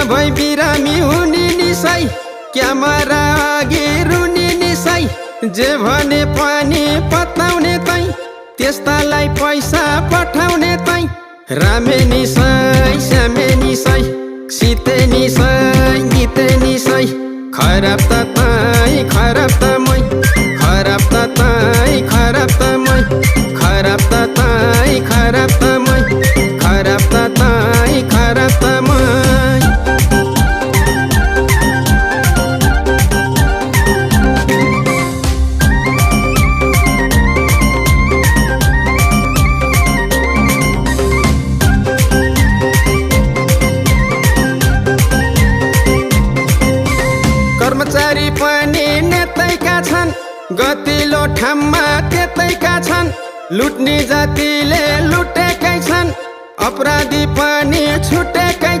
भई बिरामी हुने निसाई क्यामेरा अघि रुने निसाई जे भने पनि पत्याउने तै त्यस्तालाई पैसा पठाउने तै रामे निसाई श्यामे निसाई सीते निसाई गीते निसाई खराब त तै खराब त मै खराब त तै खराब त मै खराब त तै खराब त मै खराब त तै खराब त मै कर्मचारी पनि नेतैका छन् गतिलो ठाममा त्यतैका छन् लुट्ने जातिले लुटेकै छन् अपराधी पनि छुटेकै